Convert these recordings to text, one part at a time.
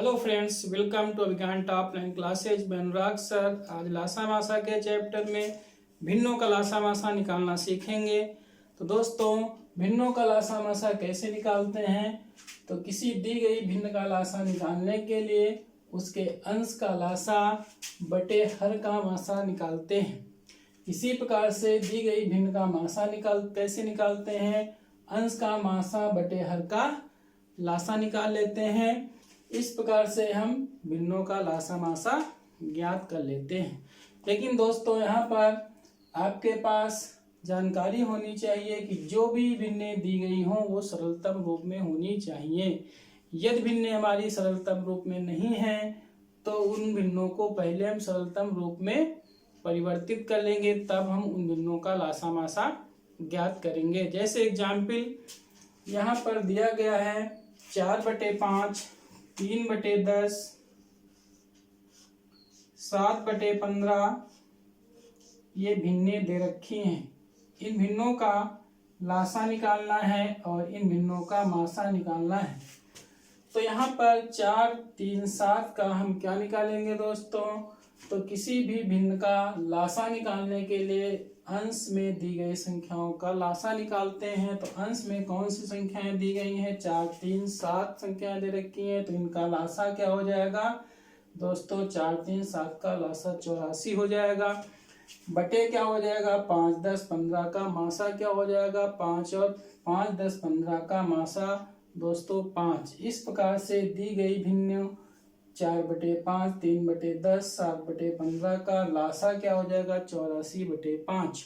Hello friends, welcome to विज्ञान top 9 classes. मैं अनुराग sir आज लासा मासा के चैप्टर में भिन्नों का लासा मासा निकालना सीखेंगे। तो दोस्तों, भिन्नों का लासा मासा कैसे निकालते हैं? तो किसी दी गई भिन्न का लासा निकालने के लिए उसके अंश का लासा बटे हर का मासा निकालते हैं। इसी प्रकार से दी गई भिन्न का मासा कैसे निकालते हैं? अंश का मासा बटे हर का लासा निकाल लेते हैं। इस प्रकार से हम भिन्नों का लासा मासा ज्ञात कर लेते हैं। लेकिन दोस्तों, यहाँ पर आपके पास जानकारी होनी चाहिए कि जो भी भिन्नें दी गई हों वो सरलतम रूप में होनी चाहिए। यदि भिन्नें हमारी सरलतम रूप में नहीं है तो उन भिन्नों को पहले हम सरलतम रूप में परिवर्तित कर लेंगे, तब हम उन भिन्नों का लासा मासा ज्ञात करेंगे। जैसे एग्जाम्पल यहाँ पर दिया गया है 4/5, 3/10, 7/15 ये भिन्नें दे रखी हैं। इन भिन्नों का लासा निकालना है और इन भिन्नों का मासा निकालना है। तो यहाँ पर 4, 3, 7 का हम क्या निकालेंगे दोस्तों? तो किसी भी भिन्न का लासा निकालने के लिए अंश में दी गई संख्याओं का लासा निकालते हैं। तो अंश में कौन सी संख्याएं दी गई हैं? 4, 3, 7 संख्याएं दे रखी हैं। तो इनका लासा क्या हो जाएगा दोस्तों? 4, 3, 7 का लासा 84 हो जाएगा। बटे क्या हो जाएगा? 5, 10, 15 का मासा क्या हो जाएगा? 5 और 5, 10, 15 का मासा दोस्तों 5। इस प्रकार से दी गई भिन्न 4/5, 3/10, 7/15 का लासा क्या हो जाएगा? 84/5।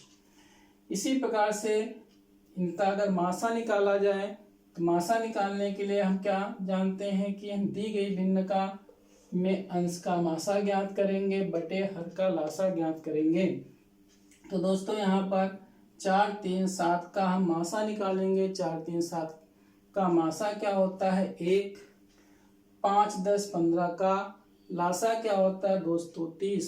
इसी प्रकार से इनका अगर मासा निकाला जाए तो मासा निकालने के लिए हम क्या जानते हैं कि हम दी गई भिन्न का में अंश का मासा ज्ञात करेंगे बटे हर का लासा ज्ञात करेंगे। तो दोस्तों, यहाँ पर 4, 3, 7 का हम मासा निकालेंगे। 4, 3, 7 का मासा क्या होता है? 1। 5, 10, 15 का लासा क्या होता है दोस्तों? 30।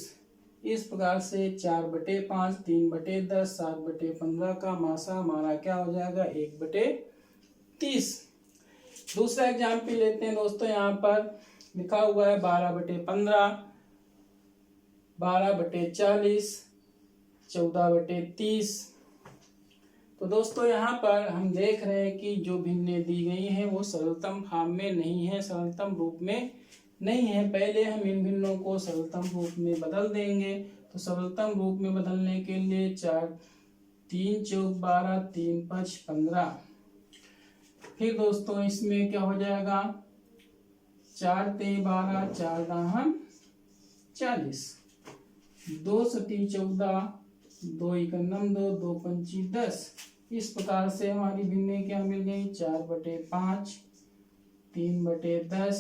इस प्रकार से 4/5, 3/10, 7/15 का मासा हमारा क्या हो जाएगा? 1/30। दूसरा एग्जाम्पल लेते हैं दोस्तों। यहाँ पर लिखा हुआ है 12/15, 12/40, 14/30। तो दोस्तों, यहाँ पर हम देख रहे हैं कि जो भिन्नें दी गई हैं वो सरलतम फॉर्म में नहीं है, सरलतम रूप में नहीं है। पहले हम इन भिन्नों को सरलतम रूप में बदल देंगे। तो सरलतम रूप में बदलने के लिए 4, 3 चौक 12, 3 5 15। फिर दोस्तों इसमें क्या हो जाएगा? 4 3 12, 4 दाहन 40, 2 सती 14, 2 एकम 2, 2 पंची 10। इस प्रकार से हमारी भिन्नें क्या मिल गई? 4/5, 3/10,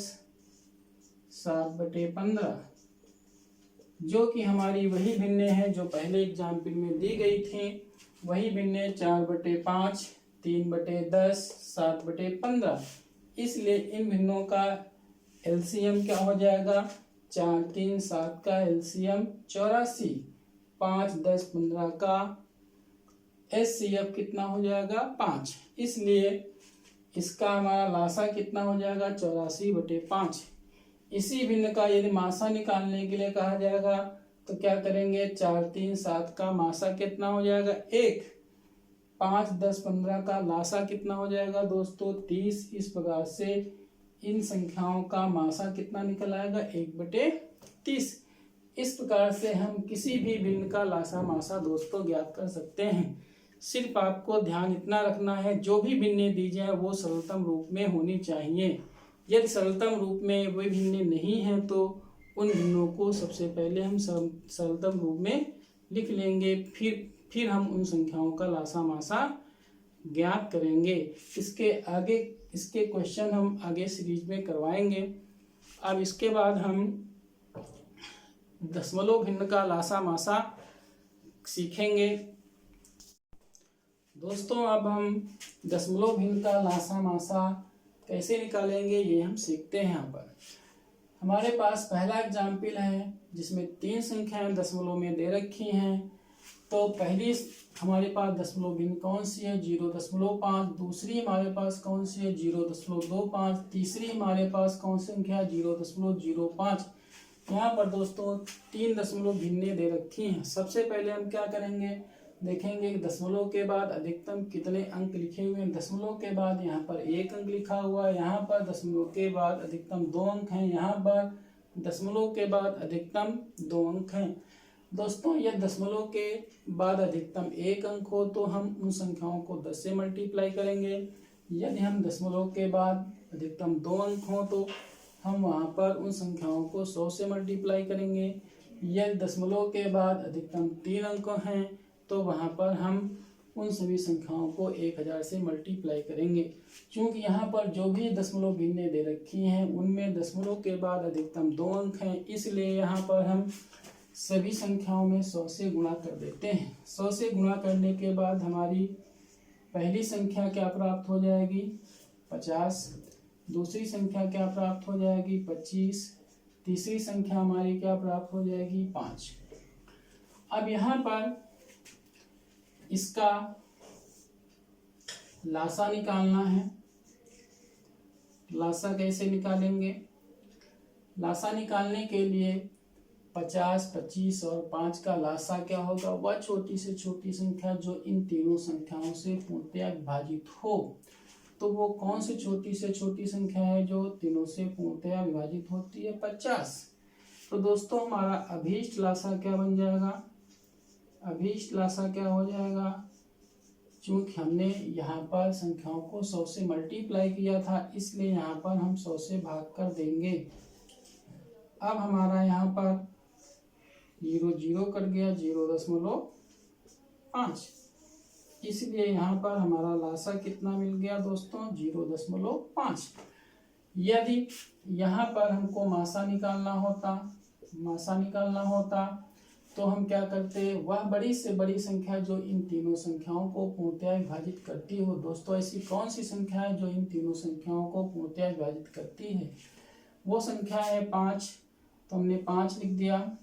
7/15, जो कि हमारी वही भिन्नें हैं जो पहले एग्जाम्पल में दी गई थी। वही भिन्नें 4/5, 3/10, 7/15। इसलिए इन भिन्नों का एलसीएम क्या हो जाएगा? 4, 3, 7 का एलसीएम 84, 5, 10, 15 का एचसीएफ कितना हो जाएगा? 5। इसलिए इसका हमारा लासा कितना हो जाएगा? 84/5। इसी भिन्न का यदि मासा निकालने के लिए कहा जाएगा तो क्या करेंगे? 4, 3, 7 का मासा कितना हो जाएगा? 1। 5, 10, 15 का लासा कितना हो जाएगा दोस्तों? 30। इस प्रकार से इन संख्याओं का मासा कितना निकल आएगा? 1/30। इस प्रकार से हम किसी भी भिन्न का लासा मासा दोस्तों ज्ञात कर सकते हैं। सिर्फ आपको ध्यान इतना रखना है, जो भी भिन्नें दी जाए वो सरलतम रूप में होनी चाहिए। यदि सरलतम रूप में वे भिन्नें नहीं हैं तो उन भिन्नों को सबसे पहले हम सरलतम रूप में लिख लेंगे। फिर हम उन संख्याओं का लासा मासा ज्ञात करेंगे। इसके क्वेश्चन हम आगे सीरीज में करवाएंगे। अब इसके बाद हम दशमलव भिन्न का लासा मासा सीखेंगे। दोस्तों, अब हम दशमलव भिन्न का लासा मासा कैसे निकालेंगे ये हम सीखते हैं। यहाँ पर हमारे पास पहला एग्जाम्पल है जिसमें 3 संख्याएं दशमलव में दे रखी हैं। तो पहली हमारे पास दशमलव भिन्न कौन सी है? 0.5। दूसरी हमारे पास कौन सी है? 0.25। तीसरी हमारे पास कौन सी संख्या है? 0.05। यहाँ पर दोस्तों 3 दशमलव भिन्नें दे रखी हैं। सबसे पहले हम क्या करेंगे, देखेंगे दशमलव के बाद अधिकतम कितने अंक लिखे हुए हैं। दशमलव के बाद यहाँ पर 1 अंक लिखा हुआ है, यहाँ पर दशमलव के बाद अधिकतम 2 अंक हैं, यहाँ पर दशमलव के बाद अधिकतम 2 अंक हैं। दोस्तों यदि दशमलव के बाद अधिकतम 1 अंक हो तो हम उन संख्याओं को 10 से मल्टीप्लाई करेंगे। यदि हम दशमलव के बाद अधिकतम 2 अंक हो तो हम वहाँ पर उन संख्याओं को 100 से मल्टीप्लाई करेंगे। यदि दशमलव के बाद अधिकतम 3 अंक हैं तो वहाँ पर हम उन सभी संख्याओं को 1000 से मल्टीप्लाई करेंगे। क्योंकि यहाँ पर जो भी दशमलव भिन्नें दे रखी हैं उनमें दशमलव के बाद अधिकतम 2 अंक हैं, इसलिए यहाँ पर हम सभी संख्याओं में 100 से गुणा कर देते हैं। 100 से गुणा करने के बाद हमारी पहली संख्या क्या प्राप्त हो जाएगी? 50। दूसरी संख्या क्या प्राप्त हो जाएगी? 25। तीसरी संख्या हमारी क्या प्राप्त हो जाएगी? 5। अब यहाँ पर इसका लासा निकालना है। लासा कैसे निकालेंगे? लासा निकालने के लिए 50, 25 और 5 का लासा क्या होगा? वह छोटी से छोटी संख्या जो इन तीनों संख्याओं से पूर्णतया विभाजित हो। तो वो कौन सी छोटी से छोटी संख्या है जो तीनों से पूर्णतया विभाजित होती है? 50। तो दोस्तों हमारा अभीष्ट लासा क्या बन जाएगा? अभीष्ट लासा क्या हो जाएगा? चूंकि हमने यहाँ पर संख्याओं को 100 से मल्टीप्लाई किया था इसलिए यहाँ पर हम 100 से भाग कर देंगे। अब हमारा यहाँ पर 0 0 कट गया, 0.5, इसलिए यहाँ पर हमारा लासा कितना मिल गया दोस्तों? 0.5। यदि यहाँ पर हमको मासा निकालना होता तो हम क्या करते? वह बड़ी से बड़ी संख्या जो इन तीनों संख्याओं को पूर्णतया विभाजित करती हो। दोस्तों ऐसी कौन सी संख्या है जो इन तीनों संख्याओं को पूर्णतया विभाजित करती है? वो संख्या है 5। तो हमने 5 लिख दिया।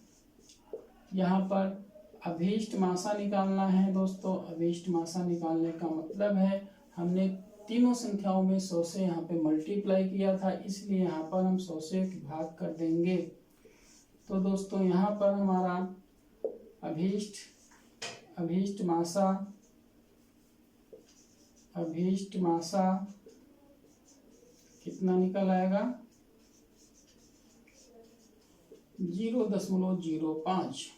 यहाँ पर अभीष्ट मासा निकालना है दोस्तों। अभीष्ट मासा निकालने का मतलब है हमने तीनों संख्याओं में 100 से यहाँ पे मल्टीप्लाई किया था, इसलिए यहाँ पर हम 100 से भाग कर देंगे। तो दोस्तों यहाँ पर हमारा अभीष्ट मासा कितना निकल आएगा? 0.05।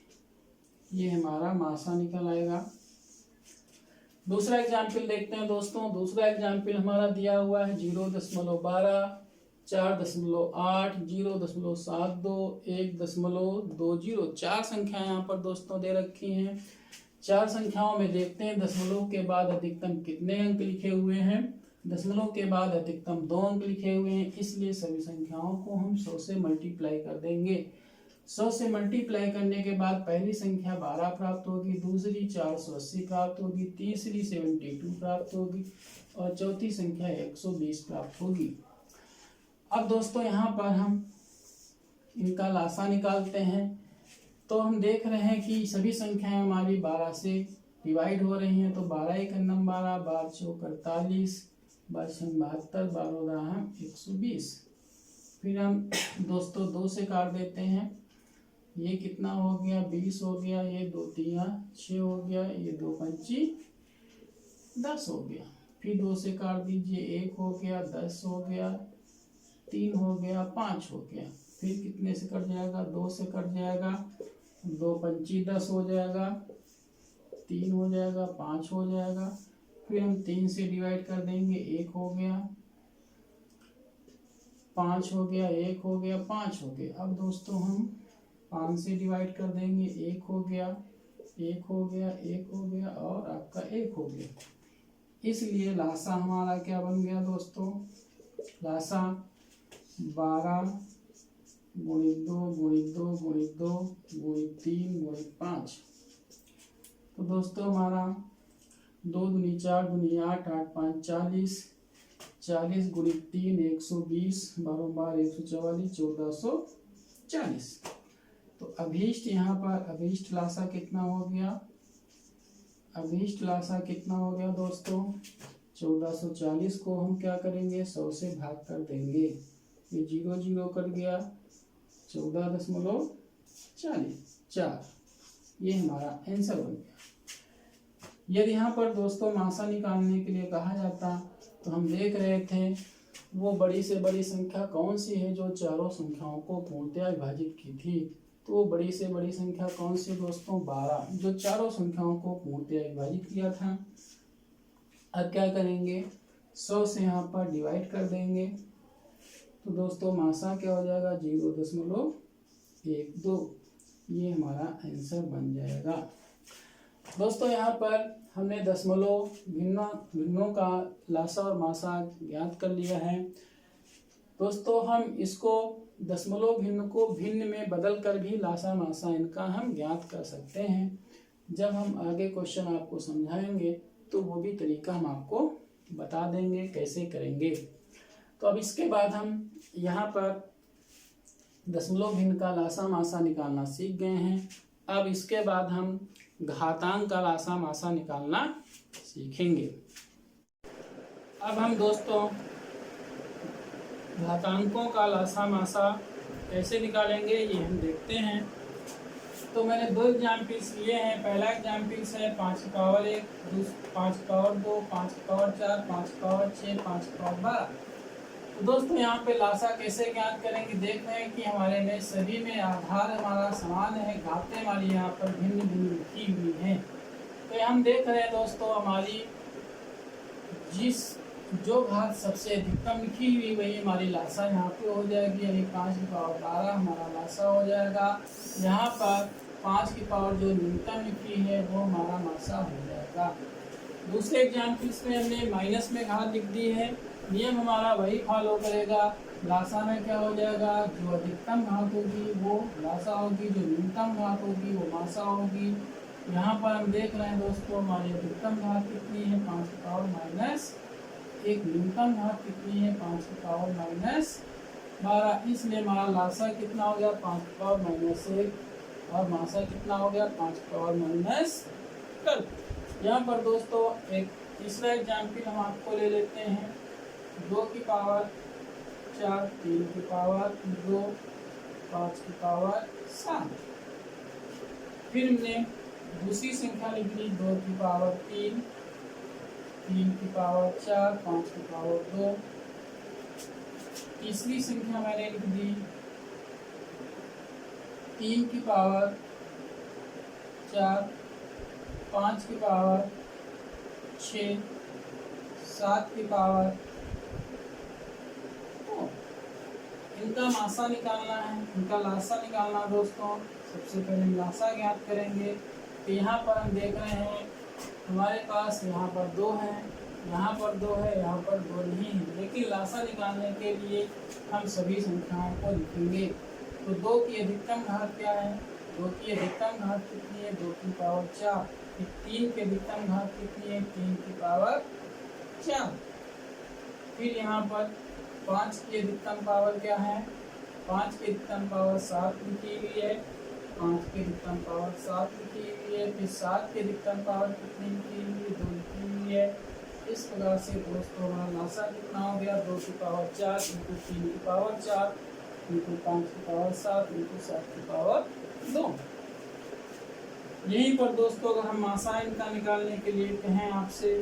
ये हमारा मासा निकल आएगा। दूसरा एग्जाम्पल देखते हैं दोस्तों। दूसरा एग्जाम्पल हमारा दिया हुआ है 0.12, 4.8, 0.72, 1.20। 4 संख्याएं यहाँ पर दोस्तों दे रखी हैं। 4 संख्याओं में देखते हैं दशमलव के बाद अधिकतम कितने अंक लिखे हुए हैं। दशमलव के बाद अधिकतम 2 अंक लिखे हुए हैं, इसलिए सभी संख्याओं को हम 100 से मल्टीप्लाई कर देंगे। 100 से मल्टीप्लाई करने के बाद पहली संख्या 12 प्राप्त होगी, दूसरी 480 प्राप्त होगी, तीसरी 72 प्राप्त होगी और चौथी संख्या 120 प्राप्त होगी। अब दोस्तों यहाँ पर हम इनका लासा निकालते हैं। तो हम देख रहे हैं कि सभी संख्याएं हमारी 12 से डिवाइड हो रही हैं। तो 12 × 12, 12 चौक 48, 12 छंग 72, 12 120। फिर हम दोस्तों 2 से काट देते हैं। ये कितना हो गया? 20 हो गया। ये 2 3 6 हो गया। ये 2 5 10 हो गया। फिर 2 से काट दीजिए। 1 हो गया, 10 हो गया, 3 हो गया, 5 हो गया। फिर कितने से कट जाएगा? 2 से कट जाएगा। 2 5 10 हो जाएगा, 3 हो जाएगा, 5 हो जाएगा। फिर हम 3 से डिवाइड कर देंगे। 1 हो गया, 5 हो गया, 1 हो गया, 5 हो गया। अब दोस्तों हम 5 से डिवाइड कर देंगे। 1 हो गया, 1 हो गया, 1 हो गया और आपका 1 हो गया। इसलिए लासा हमारा क्या बन गया दोस्तों? लासा 12 × 2 × 2 × 2 × 3 × 5। तो दोस्तों हमारा 2 दूनी 4 दूनी 8, 8 5 40, 40 × 3 120, 12 12 144, 1440। तो अभीष्ट यहाँ पर अभीष्ट लासा कितना हो गया? अभीष्ट लासा कितना हो गया दोस्तों? 1440 को हम क्या करेंगे? 100 से भाग कर देंगे। ये 0 0 कट गया, 14.4 ये हमारा आंसर बन गया। यदि यहाँ पर दोस्तों मासा निकालने के लिए कहा जाता तो हम देख रहे थे वो बड़ी से बड़ी संख्या कौन सी है जो चारों संख्याओं को पूर्णतया विभाजित की थी। तो वो बड़ी से बड़ी संख्या कौन सी दोस्तों? 12, जो चारों संख्याओं को पूर्णतया विभाजित किया था। अब क्या करेंगे? 100 से यहाँ पर डिवाइड कर देंगे तो दोस्तों मासा क्या हो जाएगा? 0.12। ये हमारा आंसर बन जाएगा। दोस्तों यहाँ पर हमने दशमलव भिन्नों का लासा और मासा ज्ञात कर लिया है। दोस्तों हम इसको दशमलव भिन्न को भिन्न में बदल कर भी लासा मासा इनका हम ज्ञात कर सकते हैं। जब हम आगे क्वेश्चन आपको समझाएंगे तो वो भी तरीका हम आपको बता देंगे कैसे करेंगे। तो अब इसके बाद हम यहाँ पर दशमलव भिन्न का लासा मासा निकालना सीख गए हैं। अब इसके बाद हम घातांक का लासा मासा निकालना सीखेंगे। अब हम दोस्तों घातांकों का लासा मासा कैसे निकालेंगे ये हम देखते हैं। तो मैंने 2 एग्जाम्पल्स लिए हैं। पहला एग्जाम्पल्स है 5 की पावर 1, 5 की पावर 2, 5 की पावर 4, 5 की पावर 6, 5 की पावर 12। तो दोस्तों यहाँ पे लासा कैसे ज्ञात करेंगे? देख रहे हैं कि हमारे में सभी में आधार हमारा समान है, घातें हमारी यहाँ पर भिन्न भिन्न लिखी हुई है। तो हम देख रहे हैं दोस्तों हमारी जो घात सबसे अधिकतम लिखी हुई वही हमारी लासा यहाँ पे हो जाएगी। यानी 5 की पावर 12 हमारा लासा हो जाएगा। यहाँ पर 5 की पावर जो न्यूनतम लिखी है वो हमारा मासा हो जाएगा। दूसरे एग्जाम्पल्स में हमने माइनस में घात लिख दी है। नियम हमारा वही फॉलो करेगा। लासा में क्या हो जाएगा? जो अधिकतम घात होगी वो लासा होगी, जो न्यूनतम घात होगी वो मासा होगी। यहाँ पर हम देख रहे हैं दोस्तों हमारी अधिकतम घात कितनी है? 5 की पावर -1। न्यूनतम घात कितनी है? 5 की पावर -12। इसलिए हमारा लासा कितना हो गया? 5 की पावर -1 और मासा कितना हो गया? 5 की पावर -12। यहाँ पर दोस्तों एक तीसरा एग्जाम्पल हम आपको ले लेते हैं। 2 की पावर 4, 3 की पावर 2, 5 की पावर 7। फिर हमने दूसरी संख्या लिख ली 2 की पावर 3, 3 की पावर 4, 5 की पावर 2। तीसरी संख्या मैंने लिख दी 3 की पावर 4, 5 की पावर 6, 7 की पावर 2। इनका मासा निकालना है, इनका लासा निकालना दोस्तों। सबसे पहले हम लासा ज्ञात करेंगे। तो यहाँ पर हम देख रहे हैं हमारे पास यहाँ पर 2 है, यहाँ पर 2 है, यहाँ पर 2 नहीं है। लेकिन लासा निकालने के लिए हम सभी संख्याओं को लिखेंगे। तो 2 की अधिकतम घात क्या है? 2 की अधिकतम घात कितनी है? 2 की पावर 4। 3 की अधिकतम घात कितनी है? 3 की पावर 4। फिर यहाँ पर 5 की अधिकतम पावर क्या है? 5 की अधिकतम पावर 7 लिखी हुई है। 5 की अधिकतम पावर 7 लिखी हुई है। फिर 7 की अधिकतम पावर कितनी लिखी हुई है? 2 लिखी हुई है। इस प्रकार से दोस्तों हमारा लासा कितना हो गया? 2 की पावर 4 इंटू 3 की पावर 4 इंटू 5 की पावर 7 इंटू 7 की पावर 2। यहीं पर दोस्तों अगर हम मासा इनका निकालने के लिए कहें आपसे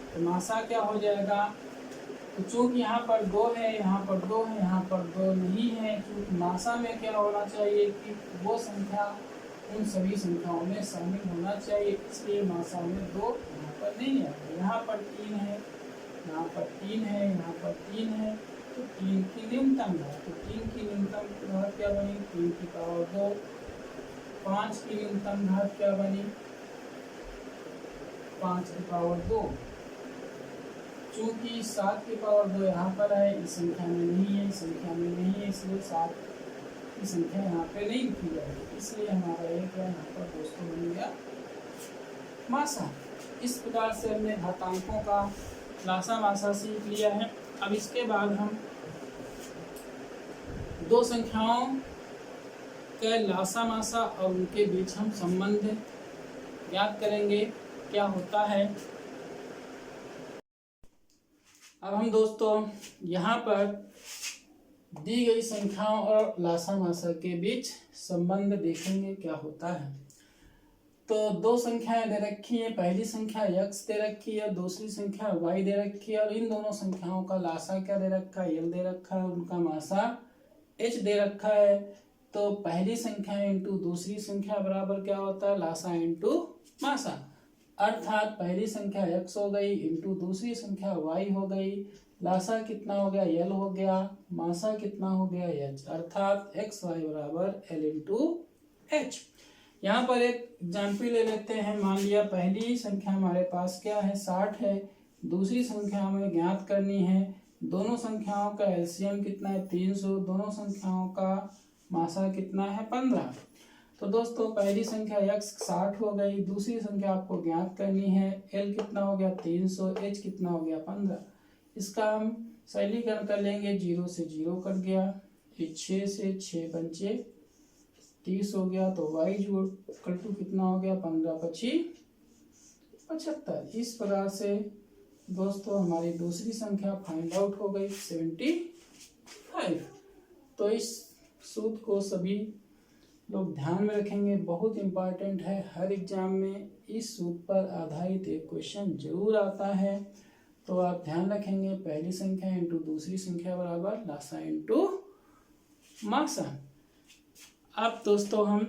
तो मासा क्या हो जाएगा? तो चूंकि यहाँ पर 2 है, यहाँ पर 2 है, यहाँ पर 2 नहीं है। क्योंकि मासा में क्या होना चाहिए कि वो संख्या उन सभी संख्याओं में शामिल होना चाहिए, इसलिए मासा में 2 यहाँ पर नहीं है। यहाँ पर 3 है, यहाँ पर 3 है, यहाँ पर 3 है। तो 3 की न्यूनतम घात, तो 3 की न्यूनतम घात क्या बनी? 3 की पावर 2। 5 की न्यूनतम घात क्या बनी? 5 की पावर 2। चूंकि 7 की पावर 2 यहाँ पर है, इस संख्या में नहीं है, इस संख्या में नहीं है, इसलिए 7 की संख्या यहाँ पे नहीं लिखी जाएगी। इसलिए हमारा एक है यहाँ पर दोस्तों बन गया मासा। इस प्रकार से हमने घातांकों का लासा मासा सीख लिया है। अब इसके बाद हम 2 संख्याओं के लासा मासा और उनके बीच हम संबंध ज्ञात करेंगे। क्या होता है। अब हम दोस्तों यहाँ पर दी गई संख्याओं और लासा मासा के बीच संबंध देखेंगे क्या होता है। तो दो संख्याएं दे रखी है, पहली संख्या x दे रखी है, दूसरी संख्या y दे रखी है, और इन दोनों संख्याओं का लासा क्या दे रखा है, l दे रखा है, उनका मासा h दे रखा है। तो पहली संख्या इंटू दूसरी संख्या बराबर क्या होता है, लासा इंटू मासा, अर्थात पहली संख्या x हो गई इंटू दूसरी संख्या y हो गई, लासा कितना हो गया, l हो गया, मासा कितना हो गया, h, अर्थात x y बराबर l इंटू h। यहाँ पर एक एग्जाम्पल ले लेते हैं। मान लिया पहली संख्या हमारे पास क्या है, 60 है, दूसरी संख्या हमें ज्ञात करनी है, दोनों संख्याओं का एलसीएम कितना है, 300, दोनों संख्याओं का मासा कितना है, 15। तो दोस्तों पहली संख्या x 60 हो गई, दूसरी संख्या आपको ज्ञात करनी है, l कितना हो गया 300, h कितना हो गया 15। इसका हम सरलीकरण कर लेंगे, 0 से 0 कट गया, 6 से 6 पंचे 30 हो गया, तो y इक्वल टू कितना हो गया, 15 पची 75। इस प्रकार से दोस्तों हमारी दूसरी संख्या फाइंड आउट हो गई 75। तो इस सूत्र को सभी लोग ध्यान में रखेंगे, बहुत इंपॉर्टेंट है, हर एग्जाम में इस सूत्र पर आधारित एक क्वेश्चन जरूर आता है। तो आप ध्यान रखेंगे, पहली संख्या इंटू दूसरी संख्या बराबर लासा इंटू मासा। अब दोस्तों हम